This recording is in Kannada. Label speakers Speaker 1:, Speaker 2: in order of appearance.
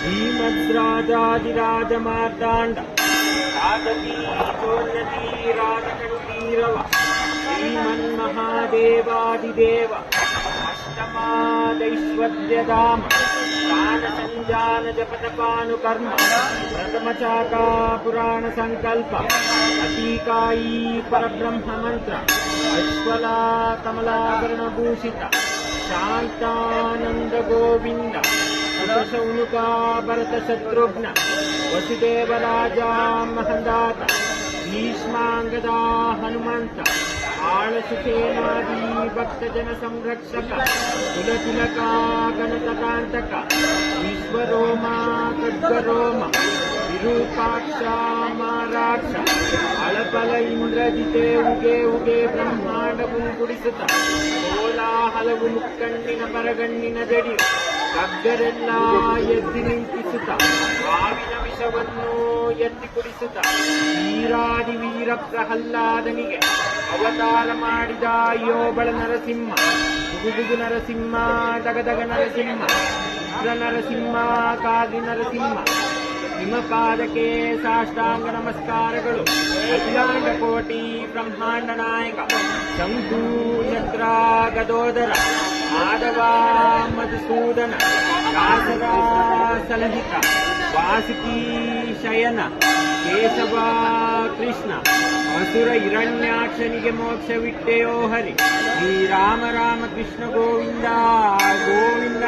Speaker 1: श्रीमद्राजाधिराजमार्ताण्ड राजती चोन्नती राजकण्ठीरव श्रीमन्महादेवादिदेव अष्टमादैश्वर्यधाम प्राणसञ्जान जपतपानुकर्म प्रथमचाका पुराण संकल्प अतीकायी परब्रह्म मंत्र अश्वला कमलाभरणभूषित शांतानंद गोविंद शौनुका भरत शत्रुघ्न वसुदेवराजा महंदात भीष्मांगदा हनुमंत आळसुसेनादी भक्तजन संरक्षक कुलतिलका गणतकांतक विश्वरोमा खड्गरोम विरूपाक्ष माराक्ष अळपल इंद्रजिते उगे उगे ब्रह्मांड ಕುಡಿಸುತ್ತ ಕೋಲಾಹಲವು ಮುಕ್ಕಣ್ಣಿನ ಪರಗಣ್ಣಿನ ಜಡಿ ಕಗ್ಗರೆಲ್ಲ ಎದ್ದಿ ನಿಂತಿಸುತ್ತ ಹಾವಿನ ವಿಷವನ್ನು ಎತ್ತಿ ಕುಡಿಸುತ್ತ ವೀರಾದಿ ವೀರ ಪ್ರಹ್ಲಾದನಿಗೆ ಅವತಾರ ಮಾಡಿದ ಯೋಬಳ ನರಸಿಂಹ ಗುಗುಗುಗು ನರಸಿಂಹ ದಗದಗ ನರಸಿಂಹ ಉಗ್ರ ನರಸಿಂಹ ಕಾದಿ ನರಸಿಂಹ ಹಿಮಪಾದಕ್ಕೆ ಸಾಷ್ಟಾಂಗ ನಮಸ್ಕಾರಗಳು. ಅಖಿಲಾಂಡ ಕೋಟಿ ಬ್ರಹ್ಮಾಂಡ ನಾಯಕ ಶಂಭು ಚಕ್ರ ಗದೋದರ ಮಾಧವ ಮಧುಸೂದನ ದಾಸರ ಸಲಹಿತ ವಾಸುಕಿ ಶಯನ ಕೇಶವ ಕೃಷ್ಣ ಅಸುರ ಹಿರಣ್ಯಾಕ್ಷನಿಗೆ ಮೋಕ್ಷವಿಟ್ಟೆಯೋ ಹರಿ ಶ್ರೀರಾಮ ರಾಮ ಕೃಷ್ಣ ಗೋವಿಂದ ಗೋವಿಂದ.